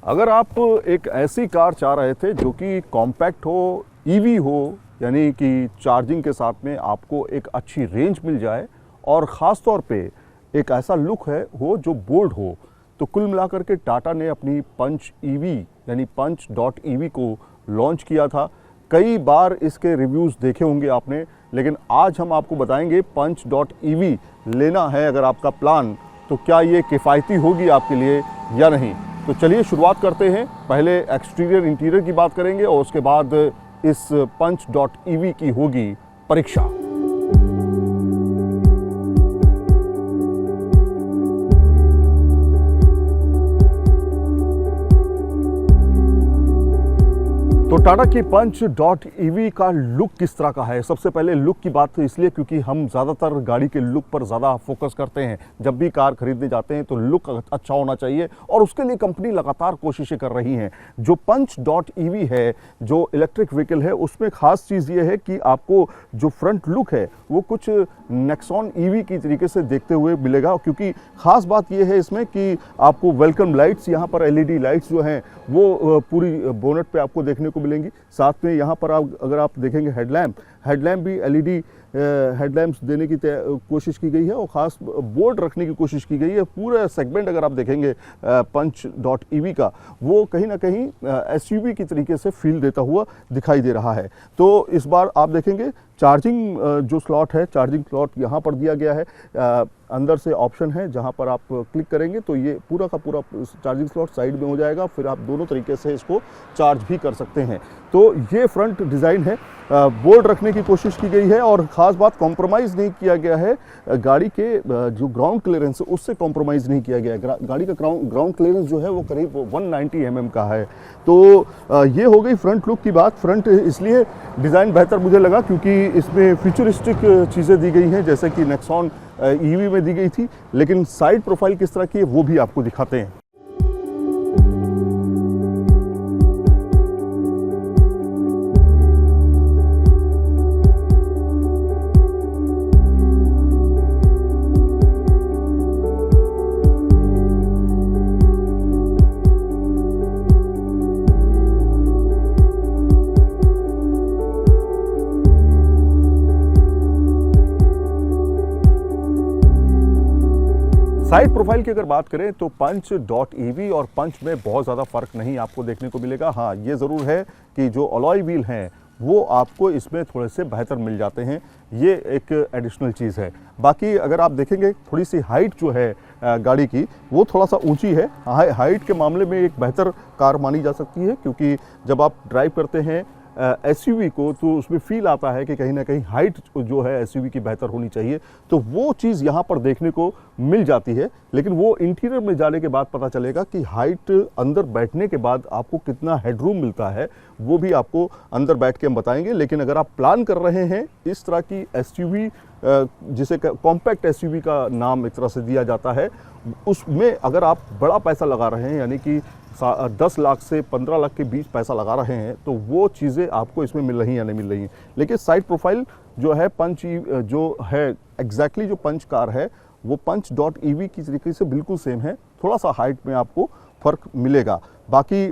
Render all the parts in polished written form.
अगर आप एक ऐसी कार चाह रहे थे जो कि कॉम्पैक्ट हो, ईवी हो, यानी कि चार्जिंग के साथ में आपको एक अच्छी रेंज मिल जाए और ख़ास तौर पे एक ऐसा लुक है हो जो बोल्ड हो, तो कुल मिलाकर के टाटा ने अपनी पंच ईवी यानी punch.ev को लॉन्च किया था। कई बार इसके रिव्यूज़ देखे होंगे आपने, लेकिन आज हम आपको बताएंगे punch.ev लेना है अगर आपका प्लान, तो क्या ये किफ़ायती होगी आपके लिए या नहीं। तो चलिए शुरुआत करते हैं। पहले एक्सटीरियर इंटीरियर की बात करेंगे और उसके बाद इस punch.ev की होगी परीक्षा। तो टाटा की punch.ev का लुक किस तरह का है। सबसे पहले लुक की बात तो इसलिए क्योंकि हम ज़्यादातर गाड़ी के लुक पर ज़्यादा फोकस करते हैं। जब भी कार खरीदने जाते हैं तो लुक अच्छा होना चाहिए और उसके लिए कंपनी लगातार कोशिशें कर रही हैं। जो punch.ev है, जो इलेक्ट्रिक व्हीकल है, उसमें ख़ास चीज़ ये है कि आपको जो फ्रंट लुक है वो कुछ नेक्सॉन ईवी की तरीके से देखते हुए मिलेगा, क्योंकि ख़ास बात ये है इसमें कि आपको वेलकम लाइट्स, यहाँ पर LED लाइट्स जो हैं वो पूरी बोनट पे आपको देखने को मिलेंगी। साथ में यहाँ पर आप अगर आप देखेंगे हेडलैम्प भी LED हेडलैम्प्स देने की कोशिश की गई है और ख़ास बोर्ड रखने की कोशिश की गई है। पूरा सेगमेंट अगर आप देखेंगे punch.ev का, वो कहीं ना कहीं SUV की तरीके से फील देता हुआ दिखाई दे रहा है। तो इस बार आप देखेंगे चार्जिंग जो स्लॉट है, चार्जिंग स्लॉट यहाँ पर दिया गया है। अंदर से ऑप्शन है जहाँ पर आप क्लिक करेंगे तो ये पूरा का पूरा चार्जिंग स्लॉट साइड में हो जाएगा, फिर आप दोनों तरीके से इसको चार्ज भी कर सकते हैं। तो ये फ्रंट डिज़ाइन है। बोर्ड रखने की कोशिश की गई है और ख़ास बात कॉम्प्रोमाइज़ नहीं किया गया है। गाड़ी के जो ग्राउंड क्लियरेंस है उससे कॉम्प्रोमाइज़ नहीं किया गया है। गाड़ी का ग्राउंड क्लियरेंस जो है वो करीब 190 mm का है। तो ये हो गई फ्रंट लुक की बात। फ्रंट इसलिए डिज़ाइन बेहतर मुझे लगा क्योंकि इसमें फ्यूचरिस्टिक चीज़ें दी गई हैं जैसे कि नेक्सॉन ईवी में दी गई थी, लेकिन साइड प्रोफाइल किस तरह की है वो भी आपको दिखाते हैं। साइड प्रोफाइल की अगर बात करें तो punch.ev और पंच में बहुत ज़्यादा फ़र्क नहीं आपको देखने को मिलेगा। हाँ, ये ज़रूर है कि जो अलॉय व्हील हैं वो आपको इसमें थोड़े से बेहतर मिल जाते हैं। ये एक एडिशनल चीज़ है। बाकी अगर आप देखेंगे थोड़ी सी हाइट जो है गाड़ी की वो थोड़ा सा ऊंची है। हाइट के मामले में एक बेहतर कार मानी जा सकती है, क्योंकि जब आप ड्राइव करते हैं SUV को तो उसमें फील आता है कि कहीं ना कहीं हाइट जो है SUV की बेहतर होनी चाहिए। तो वो चीज़ यहाँ पर देखने को मिल जाती है, लेकिन वो इंटीरियर में जाने के बाद पता चलेगा कि हाइट अंदर बैठने के बाद आपको कितना हेडरूम मिलता है, वो भी आपको अंदर बैठ के हम बताएंगे। लेकिन अगर आप प्लान कर रहे हैं इस तरह की SUV, जिसे कॉम्पैक्ट SUV का नाम एक तरह से दिया जाता है, उसमें अगर आप बड़ा पैसा लगा रहे हैं यानी कि 10 लाख से 15 लाख के बीच पैसा लगा रहे हैं, तो वो चीज़ें आपको इसमें मिल रही हैं या नहीं मिल रही हैं। लेकिन साइड प्रोफाइल जो है पंच जो है एग्जैक्टली जो पंच कार है वो punch.ev की तरीके से बिल्कुल सेम है। थोड़ा सा हाइट में आपको फ़र्क मिलेगा। बाकी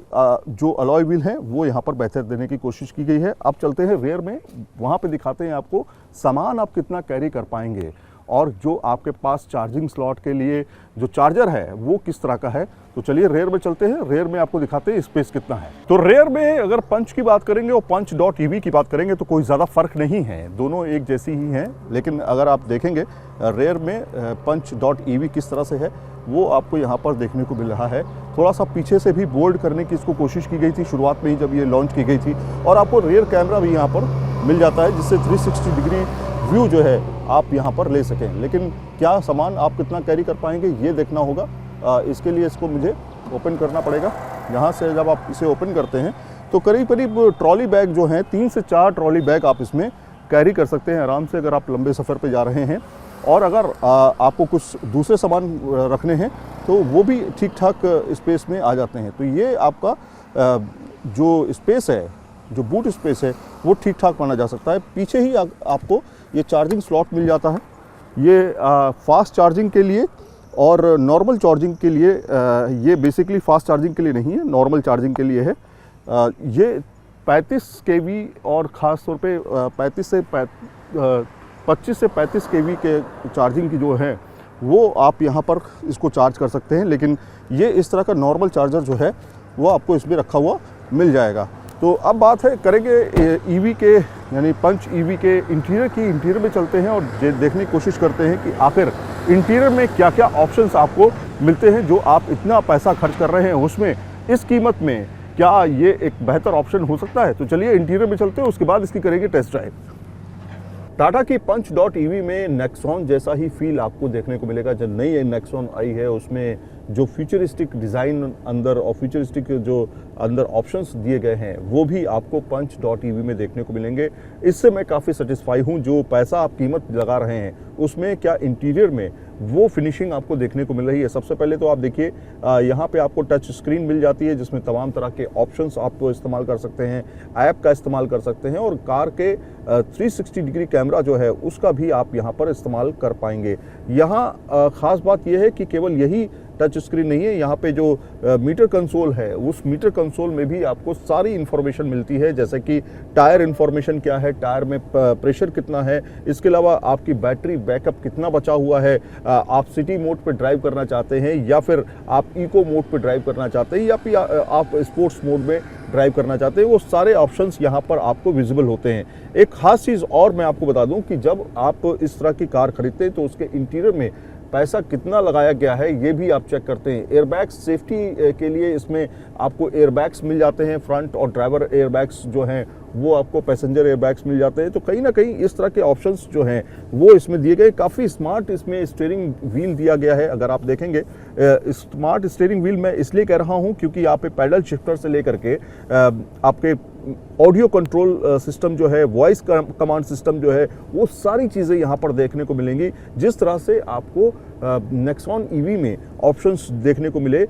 जो अलॉय व्हील हैं वो यहाँ पर बेहतर देने की कोशिश की गई है। अब चलते हैं रेयर में, वहाँ पे दिखाते हैं आपको सामान आप कितना कैरी कर पाएंगे और जो आपके पास चार्जिंग स्लॉट के लिए जो चार्जर है वो किस तरह का है। तो चलिए रेयर में चलते हैं। रेयर में आपको दिखाते हैं स्पेस कितना है। तो रेयर में अगर पंच की बात करेंगे और punch.ev की बात करेंगे तो कोई ज़्यादा फ़र्क नहीं है, दोनों एक जैसी ही हैं। लेकिन अगर आप देखेंगे रेयर में punch.ev किस तरह से है वो आपको यहाँ पर देखने को मिल रहा है। थोड़ा सा पीछे से भी बोल्ड करने की इसको कोशिश की गई थी शुरुआत में ही जब ये लॉन्च की गई थी, और आपको रेयर कैमरा भी यहाँ पर मिल जाता है जिससे 360 डिग्री व्यू जो है आप यहाँ पर ले सकें। लेकिन क्या सामान आप कितना कैरी कर पाएंगे ये देखना होगा। इसके लिए इसको मुझे ओपन करना पड़ेगा। यहाँ से जब आप इसे ओपन करते हैं तो करीब करीब ट्रॉली बैग जो हैं 3 से 4 ट्रॉली बैग आप इसमें कैरी कर सकते हैं आराम से, अगर आप लंबे सफ़र पे जा रहे हैं। और अगर आपको कुछ दूसरे सामान रखने हैं तो वो भी ठीक ठाक स्पेस में आ जाते हैं। तो ये आपका जो स्पेस है, जो बूट स्पेस है वो ठीक ठाक माना जा सकता है। पीछे ही आपको ये चार्जिंग स्लॉट मिल जाता है, ये फास्ट चार्जिंग के लिए और नॉर्मल चार्जिंग के लिए ये बेसिकली फास्ट चार्जिंग के लिए नहीं है, नॉर्मल चार्जिंग के लिए है। ये 35 केवी और ख़ास तौर पे 25 से 35 केवी के चार्जिंग की जो है वो आप यहाँ पर इसको चार्ज कर सकते हैं। लेकिन ये इस तरह का नॉर्मल चार्जर जो है वो आपको इसमें रखा हुआ मिल जाएगा। तो अब बात है करेंगे ईवी के यानी पंच ईवी के इंटीरियर की। इंटीरियर में चलते हैं और देखने की कोशिश करते हैं कि आखिर इंटीरियर में क्या क्या ऑप्शंस आपको मिलते हैं जो आप इतना पैसा खर्च कर रहे हैं उसमें, इस कीमत में क्या ये एक बेहतर ऑप्शन हो सकता है। तो चलिए इंटीरियर में चलते हैं, उसके बाद इसकी करेंगे टेस्ट ड्राइव। टाटा की पंच डॉट ईवी में नेक्सॉन जैसा ही फील आपको देखने को मिलेगा। जब नई नेक्सॉन आई है उसमें जो फ्यूचरिस्टिक डिज़ाइन अंदर और फ्यूचरिस्टिक जो अंदर ऑप्शंस दिए गए हैं वो भी आपको पंच डॉट ईवी में देखने को मिलेंगे। इससे मैं काफ़ी सेटिस्फाई हूँ। जो पैसा आप कीमत लगा रहे हैं उसमें क्या इंटीरियर में वो फिनिशिंग आपको देखने को मिल रही है। सबसे पहले तो आप देखिए यहाँ पे आपको टच स्क्रीन मिल जाती है जिसमें तमाम तरह के ऑप्शंस आप इस्तेमाल कर सकते हैं, ऐप का इस्तेमाल कर सकते हैं और कार के 360 डिग्री कैमरा जो है उसका भी आप यहाँ पर इस्तेमाल कर पाएंगे। यहाँ ख़ास बात यह है कि केवल यही टच स्क्रीन नहीं है, यहाँ पे जो मीटर कंसोल है उस मीटर कंसोल में भी आपको सारी इन्फॉर्मेशन मिलती है, जैसे कि टायर इन्फॉर्मेशन क्या है, टायर में प्रेशर कितना है, इसके अलावा आपकी बैटरी बैकअप कितना बचा हुआ है, आप सिटी मोड पे ड्राइव करना चाहते हैं या फिर आप इको मोड पे ड्राइव करना चाहते हैं या फिर आप स्पोर्ट्स मोड में ड्राइव करना चाहते हैं, वो सारे ऑप्शंस यहाँ पर आपको विजिबल होते हैं। एक खास चीज़ और मैं आपको बता दूं कि जब आप इस तरह की कार खरीदते हैं तो उसके इंटीरियर में पैसा कितना लगाया गया है ये भी आप चेक करते हैं। एयरबैग्स सेफ्टी के लिए इसमें आपको एयरबैग्स मिल जाते हैं, फ्रंट और ड्राइवर एयरबैग्स जो हैं वो आपको पैसेंजर एयरबैग्स मिल जाते हैं। तो कहीं ना कहीं इस तरह के ऑप्शंस जो हैं वो इसमें दिए गए। काफ़ी स्मार्ट इसमें स्टीयरिंग व्हील दिया गया है। अगर आप देखेंगे स्मार्ट स्टीयरिंग व्हील मैं इसलिए कह रहा हूं क्योंकि यहाँ पे पैडल शिफ्टर से लेकर के आपके ऑडियो कंट्रोल सिस्टम जो है, वॉइस कमांड सिस्टम जो है, वो सारी चीज़ें यहाँ पर देखने को मिलेंगी। जिस तरह से आपको नेक्सॉन ईवी में ऑप्शंस देखने को मिले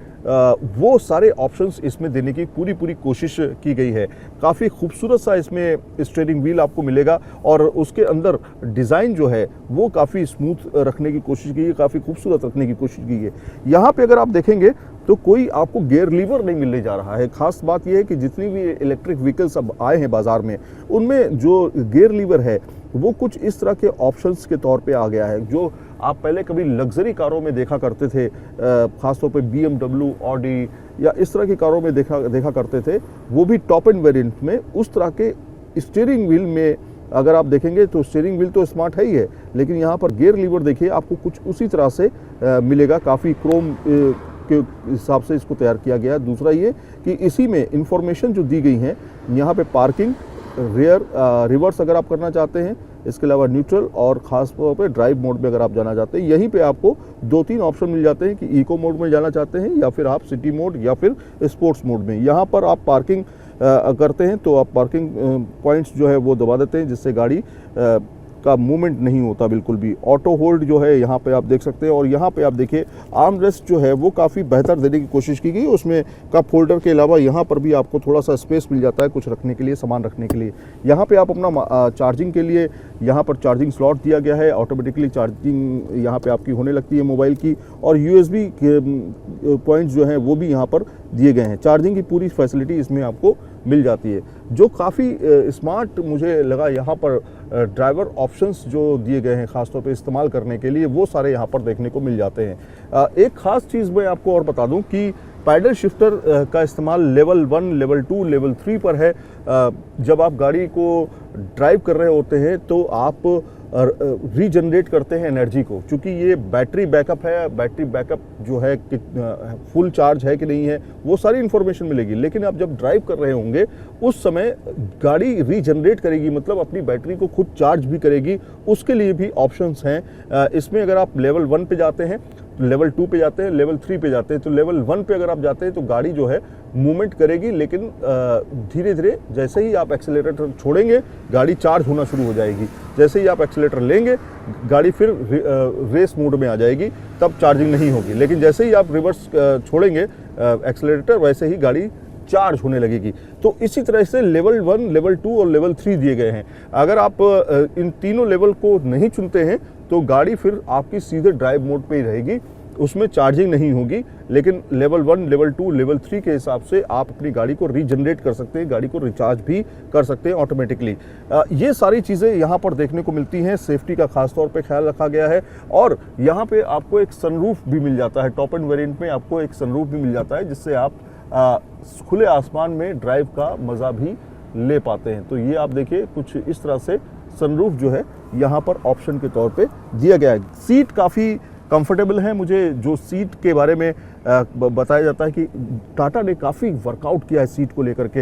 वो सारे ऑप्शंस इसमें देने की पूरी कोशिश की गई है। काफ़ी खूबसूरत सा इसमें स्टीयरिंग व्हील आपको मिलेगा और उसके अंदर डिज़ाइन जो है वो काफ़ी स्मूथ रखने की कोशिश की है, काफ़ी खूबसूरत रखने की कोशिश की है। यहाँ पे अगर आप देखेंगे तो कोई आपको गियर लीवर नहीं मिलने जा रहा है। खास बात यह है कि जितनी भी इलेक्ट्रिक व्हीकल्स अब आए हैं बाज़ार में उनमें जो गियर लीवर है वो कुछ इस तरह के ऑप्शंस के तौर पे आ गया है जो आप पहले कभी लग्जरी कारों में देखा करते थे, ख़ासतौर पे BMW, ऑडी या इस तरह की कारों में देखा करते थे, वो भी टॉप एंड वेरिएंट में उस तरह के स्टीयरिंग व्हील में अगर आप देखेंगे तो स्टीयरिंग व्हील तो स्मार्ट है ही है, लेकिन यहाँ पर गियर लीवर देखिए आपको कुछ उसी तरह से मिलेगा। काफ़ी क्रोम के हिसाब से इसको तैयार किया गया। दूसरा ये कि इसी में इंफॉर्मेशन जो दी गई हैं, यहाँ पे पार्किंग, रियर, रिवर्स अगर आप करना चाहते हैं, इसके अलावा न्यूट्रल और ख़ास तौर पे ड्राइव मोड में अगर आप जाना चाहते हैं, यहीं पे आपको 2-3 ऑप्शन मिल जाते हैं कि इको मोड में जाना चाहते हैं या फिर आप सिटी मोड या फिर स्पोर्ट्स मोड में। यहाँ पर आप पार्किंग करते हैं तो आप पार्किंग पॉइंट्स जो है वो दबा देते हैं जिससे गाड़ी का मूवमेंट नहीं होता बिल्कुल भी। ऑटो होल्ड जो है यहाँ पे आप देख सकते हैं और यहाँ पे आप देखिए आर्म रेस्ट जो है वो काफ़ी बेहतर देने की कोशिश की गई। उसमें कप होल्डर के अलावा यहाँ पर भी आपको थोड़ा सा स्पेस मिल जाता है कुछ रखने के लिए, सामान रखने के लिए। यहाँ पे आप अपना चार्जिंग के लिए यहाँ पर चार्जिंग स्लॉट दिया गया है, ऑटोमेटिकली चार्जिंग यहाँ पे आपकी होने लगती है मोबाइल की, और USB के पॉइंट्स जो हैं वो भी यहाँ पर दिए गए हैं। चार्जिंग की पूरी फैसिलिटी इसमें आपको मिल जाती है। जो काफ़ी स्मार्ट मुझे लगा यहाँ पर ड्राइवर ऑप्शंस जो दिए गए हैं ख़ासतौर पे इस्तेमाल करने के लिए, वो सारे यहाँ पर देखने को मिल जाते हैं। एक ख़ास चीज़ मैं आपको और बता दूं कि पैडल शिफ्टर का इस्तेमाल लेवल 1, लेवल 2, लेवल 3 पर है। जब आप गाड़ी को ड्राइव कर रहे होते हैं तो आप रीजनरेट करते हैं एनर्जी को, क्योंकि ये बैटरी बैकअप है, बैटरी बैकअप जो है कि फुल चार्ज है कि नहीं है वो सारी इन्फॉर्मेशन मिलेगी। लेकिन आप जब ड्राइव कर रहे होंगे उस समय गाड़ी रीजनरेट करेगी, मतलब अपनी बैटरी को खुद चार्ज भी करेगी, उसके लिए भी ऑप्शंस हैं इसमें। अगर आप लेवल 1 पे जाते हैं, लेवल 2 पे जाते हैं, लेवल 3 पे जाते हैं, तो लेवल 1 पे अगर आप जाते हैं तो गाड़ी जो है मूवमेंट करेगी, लेकिन धीरे धीरे जैसे ही आप एक्सेलेरेटर छोड़ेंगे गाड़ी चार्ज होना शुरू हो जाएगी। जैसे ही आप एक्सेलेरेटर लेंगे गाड़ी फिर रेस मोड में आ जाएगी, तब चार्जिंग नहीं होगी। लेकिन जैसे ही आप रिवर्स छोड़ेंगे एक्सेलेरेटर, वैसे ही गाड़ी चार्ज होने लगेगी। तो इसी तरह से लेवल 1, लेवल 2 और लेवल 3 दिए गए हैं। अगर आप इन तीनों लेवल को नहीं चुनते हैं तो गाड़ी फिर आपकी सीधे ड्राइव मोड पे ही रहेगी। उसमें चार्जिंग नहीं होगी, लेकिन लेवल 1, लेवल 2, लेवल 3 के हिसाब से आप अपनी गाड़ी को रीजनरेट कर सकते हैं, गाड़ी को रिचार्ज भी कर सकते हैं ऑटोमेटिकली। ये सारी चीज़ें यहाँ पर देखने को मिलती हैं। सेफ्टी का खास तौर पे ख्याल रखा गया है और यहाँ पे आपको एक सनरूफ भी मिल जाता है। टॉप एंड वेरिएंट में आपको एक सनरूफ भी मिल जाता है, जिससे आप खुले आसमान में ड्राइव का मज़ा भी ले पाते हैं। तो ये आप देखिए कुछ इस तरह से सनरूफ जो है यहाँ पर ऑप्शन के तौर पे दिया गया है। सीट काफ़ी कंफर्टेबल है। मुझे जो सीट के बारे में बताया जाता है कि टाटा ने काफ़ी वर्कआउट किया है सीट को लेकर के।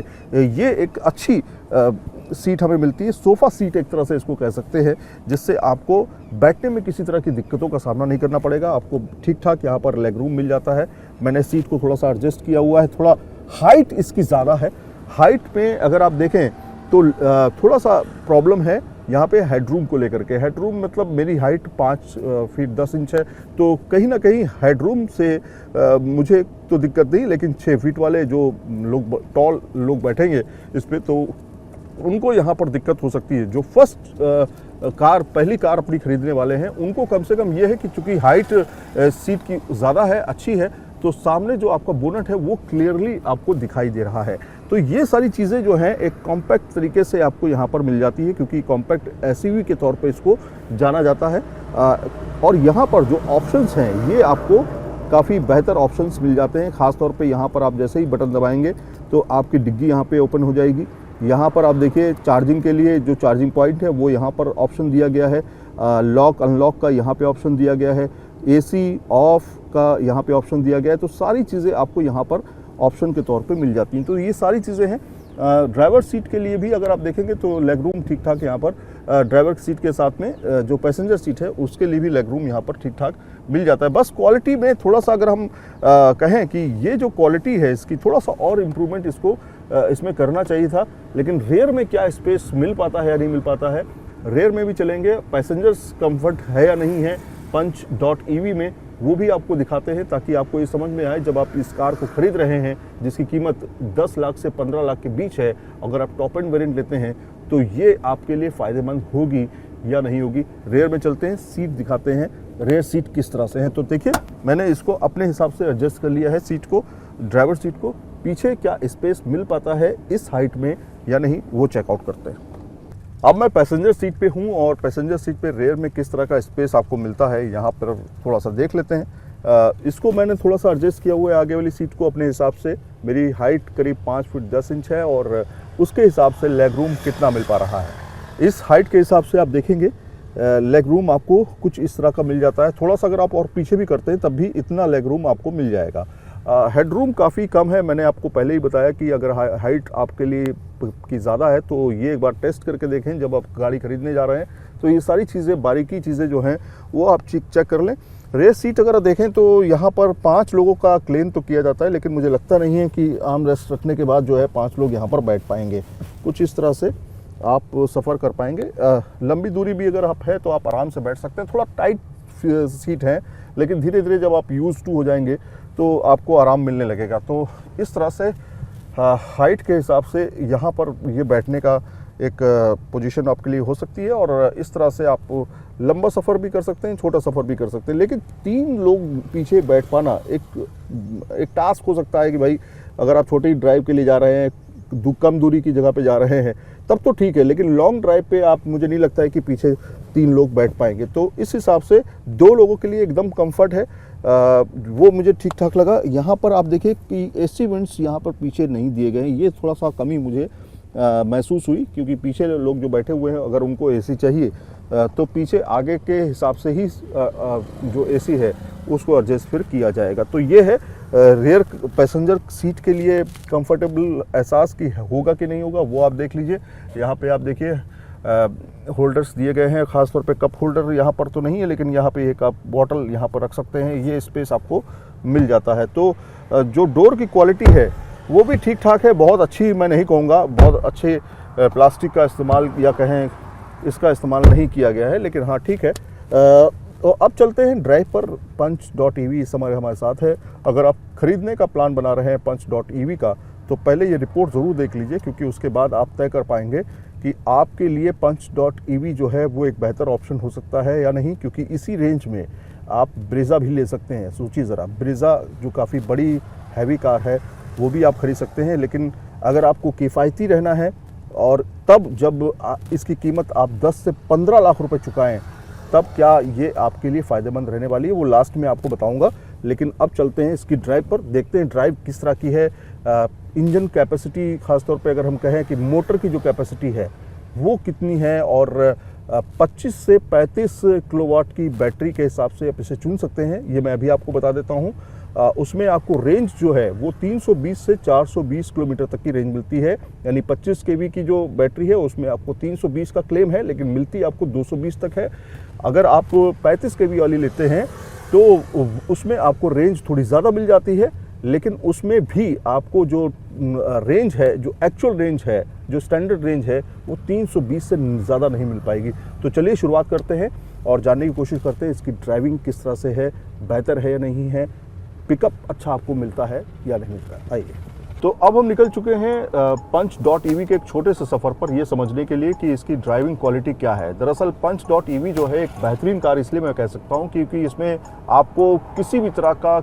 ये एक अच्छी सीट हमें मिलती है, सोफ़ा सीट एक तरह से इसको कह सकते हैं, जिससे आपको बैठने में किसी तरह की दिक्कतों का सामना नहीं करना पड़ेगा। आपको ठीक ठाक यहाँ पर लेग रूम मिल जाता है। मैंने सीट को थोड़ा सा एडजस्ट किया हुआ है। थोड़ा हाइट इसकी ज़्यादा है। हाइट पे अगर आप देखें तो थोड़ा सा प्रॉब्लम है यहाँ पे हेडरूम को लेकर के। हेडरूम मतलब मेरी हाइट 5 फीट 10 इंच है, तो कहीं ना कहीं हेडरूम से मुझे तो दिक्कत नहीं, लेकिन 6 फीट वाले जो लोग टॉल लोग बैठेंगे इस पर तो उनको यहाँ पर दिक्कत हो सकती है। जो फर्स्ट पहली कार अपनी खरीदने वाले हैं उनको कम से कम ये है कि चूँकि हाइट सीट की ज़्यादा है, अच्छी है, तो सामने जो आपका बोनट है वो क्लियरली आपको दिखाई दे रहा है। तो ये सारी चीज़ें जो हैं एक कॉम्पैक्ट तरीके से आपको यहाँ पर मिल जाती है, क्योंकि कॉम्पैक्ट एसयूवी के तौर पे इसको जाना जाता है। और यहाँ पर जो ऑप्शंस हैं ये आपको काफ़ी बेहतर ऑप्शंस मिल जाते हैं। ख़ास तौर पे यहाँ पर आप जैसे ही बटन दबाएंगे तो आपकी डिग्गी यहाँ पे ओपन हो जाएगी। यहाँ पर आप देखिए चार्जिंग के लिए जो चार्जिंग पॉइंट है वो यहाँ पर ऑप्शन दिया गया है। लॉक अनलॉक का यहाँ पे ऑप्शन दिया गया है। एसी ऑफ का यहाँ पे ऑप्शन दिया गया है। तो सारी चीज़ें आपको यहाँ पर ऑप्शन के तौर पे मिल जाती हैं। तो ये सारी चीज़ें हैं। ड्राइवर सीट के लिए भी अगर आप देखेंगे तो लेग रूम ठीक ठाक यहाँ पर ड्राइवर सीट के साथ में जो पैसेंजर सीट है उसके लिए भी लेग रूम यहाँ पर ठीक ठाक मिल जाता है। बस क्वालिटी में थोड़ा सा अगर हम कहें कि ये जो क्वालिटी है इसकी थोड़ा सा और इम्प्रूवमेंट इसको इसमें करना चाहिए था। लेकिन रेयर में क्या स्पेस मिल पाता है या नहीं मिल पाता है, रेयर में भी चलेंगे। पैसेंजर्स कंफर्ट है या नहीं है punch.ev में वो भी आपको दिखाते हैं, ताकि आपको ये समझ में आए जब आप इस कार को खरीद रहे हैं जिसकी कीमत 10 लाख से 15 लाख के बीच है, अगर आप टॉप एंड वेरिएंट लेते हैं तो ये आपके लिए फ़ायदेमंद होगी या नहीं होगी। रेयर में चलते हैं, सीट दिखाते हैं रेयर सीट किस तरह से है। तो देखिए मैंने इसको अपने हिसाब से एडजस्ट कर लिया है सीट को, ड्राइवर सीट को। पीछे क्या स्पेस मिल पाता है इस हाइट में या नहीं वो चेकआउट करते हैं। अब मैं पैसेंजर सीट पे हूँ और पैसेंजर सीट पे रेयर में किस तरह का स्पेस आपको मिलता है यहाँ पर थोड़ा सा देख लेते हैं। इसको मैंने थोड़ा सा एडजस्ट किया हुआ है आगे वाली सीट को अपने हिसाब से। मेरी हाइट करीब 5 फीट 10 इंच है और उसके हिसाब से लेग रूम कितना मिल पा रहा है। इस हाइट के हिसाब से आप देखेंगे लेग रूम आपको कुछ इस तरह का मिल जाता है। थोड़ा सा अगर आप और पीछे भी करते हैं तब भी इतना लेग रूम आपको मिल जाएगा। हेडरूम काफ़ी कम है। मैंने आपको पहले ही बताया कि अगर हाइट आपके लिए की ज़्यादा है तो ये एक बार टेस्ट करके देखें जब आप गाड़ी खरीदने जा रहे हैं। तो ये सारी चीज़ें बारीकी चीज़ें जो हैं वो आप चेक कर लें। रेयर सीट अगर देखें तो यहाँ पर 5 लोगों का क्लेम तो किया जाता है, लेकिन मुझे लगता नहीं है कि आर्म रेस्ट रखने के बाद जो है 5 लोग यहाँ पर बैठ पाएंगे। कुछ इस तरह से आप सफ़र कर पाएंगे। लंबी दूरी भी अगर आप है तो आप आराम से बैठ सकते हैं। थोड़ा टाइट सीट है, लेकिन धीरे धीरे जब आप यूज़ टू हो जाएंगे तो आपको आराम मिलने लगेगा। तो इस तरह से हाइट के हिसाब से यहाँ पर ये बैठने का एक पोजीशन आपके लिए हो सकती है और इस तरह से आप लंबा सफ़र भी कर सकते हैं, छोटा सफ़र भी कर सकते हैं। लेकिन 3 लोग पीछे बैठ पाना एक टास्क हो सकता है कि भाई अगर आप छोटी ड्राइव के लिए जा रहे हैं, कम दूरी की जगह पे जा रहे हैं तब तो ठीक है, लेकिन लॉन्ग ड्राइव पे आप मुझे नहीं लगता है कि पीछे 3 लोग बैठ पाएंगे। तो इस हिसाब से 2 लोगों के लिए एकदम कंफर्ट है। वो मुझे ठीक ठाक लगा। यहाँ पर आप देखिए कि एसी वेंट्स यहाँ पर पीछे नहीं दिए गए हैं। ये थोड़ा सा कमी मुझे महसूस हुई, क्योंकि पीछे लोग जो बैठे हुए हैं अगर उनको एसी चाहिए तो पीछे आगे के हिसाब से ही जो एसी है उसको एडजस्ट फिर किया जाएगा। तो ये है रेयर पैसेंजर सीट के लिए कंफर्टेबल एहसास की होगा कि नहीं होगा वो आप देख लीजिए। यहाँ पे आप देखिए होल्डर्स दिए गए हैं, ख़ास तौर पे कप होल्डर यहाँ पर तो नहीं है, लेकिन यहाँ पे एक आप बॉटल यहाँ पर रख सकते हैं, ये स्पेस आपको मिल जाता है। तो जो डोर की क्वालिटी है वो भी ठीक ठाक है, बहुत अच्छी मैं नहीं कहूँगा, बहुत अच्छे प्लास्टिक का इस्तेमाल या कहें इसका इस्तेमाल नहीं किया गया है, लेकिन हाँ ठीक है। तो अब चलते हैं ड्राइव पर। punch.ev इस समय हमारे साथ है। अगर आप खरीदने का प्लान बना रहे हैं punch.ev का तो पहले ये रिपोर्ट ज़रूर देख लीजिए, क्योंकि उसके बाद आप तय कर पाएंगे कि आपके लिए punch.ev जो है वो एक बेहतर ऑप्शन हो सकता है या नहीं। क्योंकि इसी रेंज में आप ब्रेज़ा भी ले सकते हैं। सोचिए ज़रा, ब्रेज़ा जो काफ़ी बड़ी हैवी कार है वो भी आप खरीद सकते हैं। लेकिन अगर आपको किफ़ायती रहना है और तब जब इसकी कीमत आप 10 से 15 लाख रुपए चुकाएं, तब क्या ये आपके लिए फ़ायदेमंद रहने वाली है, वो लास्ट में आपको बताऊंगा। लेकिन अब चलते हैं इसकी ड्राइव पर, देखते हैं ड्राइव किस तरह की है। इंजन कैपेसिटी, ख़ासतौर पे अगर हम कहें कि मोटर की जो कैपेसिटी है वो कितनी है, और 25 से 35 किलोवाट की बैटरी के हिसाब से आप इसे चुन सकते हैं, ये मैं अभी आपको बता देता हूँ। उसमें आपको रेंज जो है वो 320 से 420 किलोमीटर तक की रेंज मिलती है। यानी 25 केवी की जो बैटरी है उसमें आपको 320 का क्लेम है, लेकिन मिलती आपको 220 तक है। अगर आप 35 केवी वाली लेते हैं तो उसमें आपको रेंज थोड़ी ज़्यादा मिल जाती है, लेकिन उसमें भी आपको जो रेंज है, जो एक्चुअल रेंज है, जो स्टैंडर्ड रेंज है, वो 320 से ज़्यादा नहीं मिल पाएगी। तो चलिए शुरुआत करते हैं और जानने की कोशिश करते हैं इसकी ड्राइविंग किस तरह से है, बेहतर है या नहीं है, पिकअप अच्छा आपको मिलता है या नहीं मिलता है। आइए, तो अब हम निकल चुके हैं पंच.ईवी के एक छोटे से सफ़र पर, यह समझने के लिए कि इसकी ड्राइविंग क्वालिटी क्या है। दरअसल पंच.ईवी जो है एक बेहतरीन कार इसलिए मैं कह सकता हूं क्योंकि इसमें आपको किसी भी तरह का,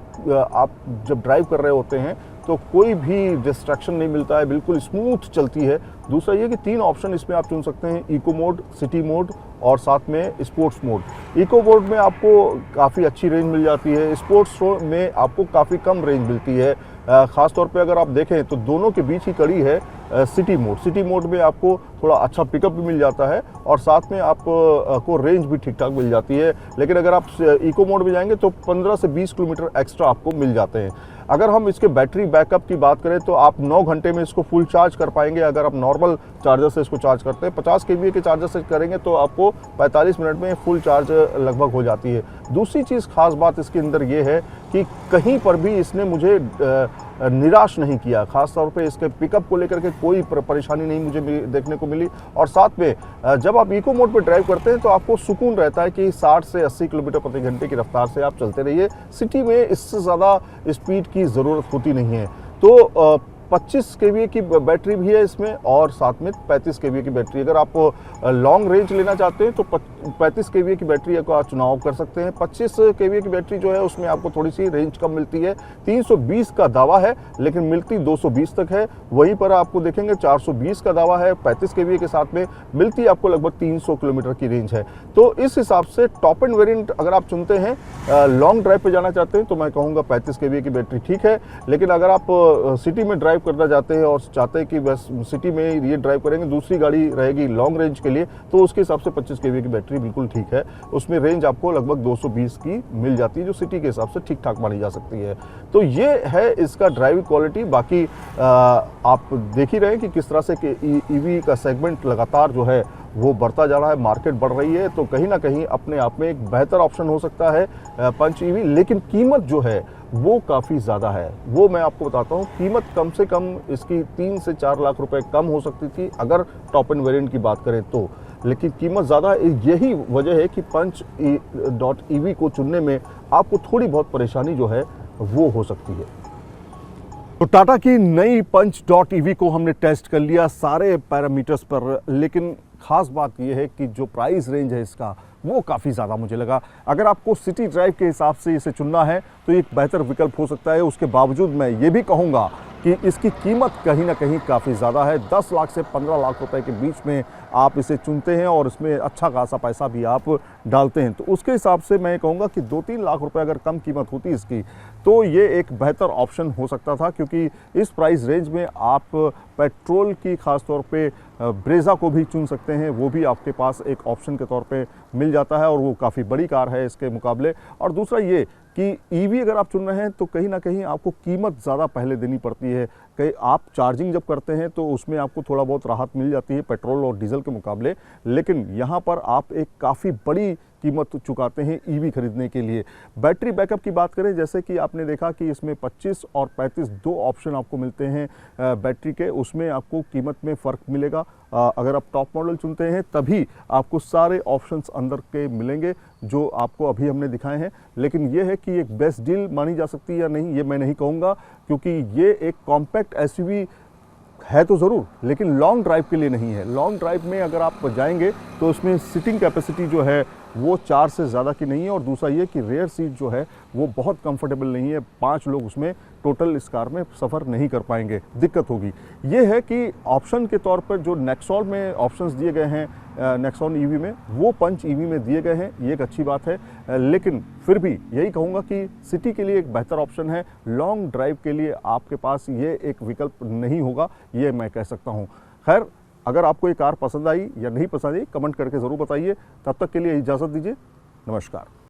आप जब ड्राइव कर रहे होते हैं तो कोई भी डिस्ट्रैक्शन नहीं मिलता है, बिल्कुल स्मूथ चलती है। दूसरा ये कि 3 ऑप्शन इसमें आप चुन सकते हैं, इको मोड, सिटी मोड और साथ में स्पोर्ट्स मोड। इको मोड में आपको काफ़ी अच्छी रेंज मिल जाती है, स्पोर्ट्स में आपको काफ़ी कम रेंज मिलती है। ख़ास तौर पे अगर आप देखें तो दोनों के बीच ही कड़ी है सिटी मोड। सिटी मोड में आपको थोड़ा अच्छा पिकअप भी मिल जाता है और साथ में आपको रेंज भी ठीक ठाक मिल जाती है। लेकिन अगर आप इको मोड में जाएंगे तो 15 से 20 किलोमीटर एक्स्ट्रा आपको मिल जाते हैं। अगर हम इसके बैटरी बैकअप की बात करें तो आप 9 घंटे में इसको फुल चार्ज कर पाएंगे अगर आप नॉर्मल चार्जर से इसको चार्ज करते हैं। 50 केवीए के चार्जर से करेंगे तो आपको 45 मिनट में फुल चार्ज लगभग हो जाती है। दूसरी चीज़ खास बात इसके अंदर ये है कि कहीं पर भी इसने मुझे निराश नहीं किया। खास तौर पे इसके पिकअप को लेकर के कोई परेशानी नहीं मुझे देखने को मिली। और साथ में जब आप इको मोड पे ड्राइव करते हैं तो आपको सुकून रहता है कि 60 से 80 किलोमीटर प्रति घंटे की रफ्तार से आप चलते रहिए। सिटी में इससे ज़्यादा स्पीड की ज़रूरत होती नहीं है। तो 25 केवीए की बैटरी भी है इसमें और साथ में 35 केवीए की बैटरी। अगर आप लॉन्ग रेंज लेना चाहते हैं तो 35 केवीए की बैटरी का चुनाव कर सकते हैं। 25 केवीए की बैटरी जो है उसमें आपको थोड़ी सी रेंज कम मिलती है। 320 का दावा है लेकिन मिलती 220 तक है। वहीं पर आपको देखेंगे 420 का दावा है, 35 केवीए के साथ में मिलती आपको लगभग 300 किलोमीटर की रेंज है। तो इस हिसाब से टॉप एंड वेरिएंट अगर आप चुनते हैं, लॉन्ग ड्राइव पे जाना चाहते हैं तो मैं कहूँगा 35 केवीए की बैटरी ठीक है। लेकिन अगर आप सिटी में ड्राइव करना चाहते हैं और चाहते हैं कि बस सिटी में ये ड्राइव करेंगे, दूसरी गाड़ी रहेगी लॉन्ग रेंज के लिए, तो उसके हिसाब से 25 केवी की बैटरी बिल्कुल ठीक है। उसमें रेंज आपको लगभग 220 की मिल जाती है जो सिटी के हिसाब से ठीक ठाक मानी जा सकती है। तो ये है इसका ड्राइविंग क्वालिटी। बाकी आप देख ही रहे हैं कि किस तरह से ईवी का सेगमेंट लगातार जो है वो बढ़ता जा रहा है, मार्केट बढ़ रही है। तो कहीं ना कहीं अपने आप में एक बेहतर ऑप्शन हो सकता है पंच ईवी। लेकिन कीमत जो है वो काफ़ी ज़्यादा है। वो मैं आपको बताता हूँ, कीमत कम से कम इसकी 3 से 4 लाख रुपए कम हो सकती थी अगर टॉप एंड वेरिएंट की बात करें तो। लेकिन कीमत ज़्यादा, यही वजह है कि पंच.ईवी को चुनने में आपको थोड़ी बहुत परेशानी जो है वो हो सकती है। तो टाटा की नई पंच.ईवी को हमने टेस्ट कर लिया सारे पैरामीटर्स पर, लेकिन ख़ास बात यह है कि जो प्राइस रेंज है इसका वो काफ़ी ज़्यादा मुझे लगा। अगर आपको सिटी ड्राइव के हिसाब से इसे चुनना है तो एक बेहतर विकल्प हो सकता है। उसके बावजूद मैं ये भी कहूँगा कि इसकी कीमत कहीं ना कहीं काफ़ी ज़्यादा है। 10 लाख से 15 लाख रुपए के बीच में आप इसे चुनते हैं और इसमें अच्छा खासा पैसा भी आप डालते हैं, तो उसके हिसाब से मैं कहूँगा कि 2-3 लाख रुपए अगर कम कीमत होती इसकी तो ये एक बेहतर ऑप्शन हो सकता था। क्योंकि इस प्राइस रेंज में आप पेट्रोल की खास तौर पे ब्रेज़ा को भी चुन सकते हैं, वो भी आपके पास एक ऑप्शन के तौर पे मिल जाता है और वो काफ़ी बड़ी कार है इसके मुकाबले। और दूसरा ये कि ईवी अगर आप चुन रहे हैं तो कहीं ना कहीं आपको कीमत ज़्यादा पहले देनी पड़ती है। कहीं आप चार्जिंग जब करते हैं तो उसमें आपको थोड़ा बहुत राहत मिल जाती है पेट्रोल और डीजल के मुकाबले, लेकिन यहाँ पर आप एक काफ़ी बड़ी कीमत चुकाते हैं ईवी खरीदने के लिए। बैटरी बैकअप की बात करें, जैसे कि आपने देखा कि इसमें 25 और 35 दो ऑप्शन आपको मिलते हैं बैटरी के, उसमें आपको कीमत में फ़र्क मिलेगा। अगर आप टॉप मॉडल चुनते हैं तभी आपको सारे ऑप्शंस अंदर के मिलेंगे जो आपको अभी हमने दिखाए हैं। लेकिन ये है कि एक बेस्ट डील मानी जा सकती है या नहीं, ये मैं नहीं कहूँगा, क्योंकि ये एक कॉम्पैक्ट एसयूवी है तो ज़रूर, लेकिन लॉन्ग ड्राइव के लिए नहीं है। लॉन्ग ड्राइव में अगर आप जाएंगे तो उसमें सीटिंग कैपेसिटी जो है वो 4 से ज़्यादा की नहीं है, और दूसरा ये कि रेयर सीट जो है वो बहुत कंफर्टेबल नहीं है, 5 लोग उसमें टोटल इस कार में सफ़र नहीं कर पाएंगे, दिक्कत होगी। ये है कि ऑप्शन के तौर पर जो नेक्सॉन में ऑप्शंस दिए गए हैं, नेक्सॉन ईवी में, वो पंच ईवी में दिए गए हैं, ये एक अच्छी बात है। लेकिन फिर भी यही कहूँगा कि सिटी के लिए एक बेहतर ऑप्शन है, लॉन्ग ड्राइव के लिए आपके पास ये एक विकल्प नहीं होगा, ये मैं कह सकता हूँ। खैर, अगर आपको ये कार पसंद आई या नहीं पसंद आई, कमेंट करके ज़रूर बताइए। तब तक के लिए इजाज़त दीजिए, नमस्कार।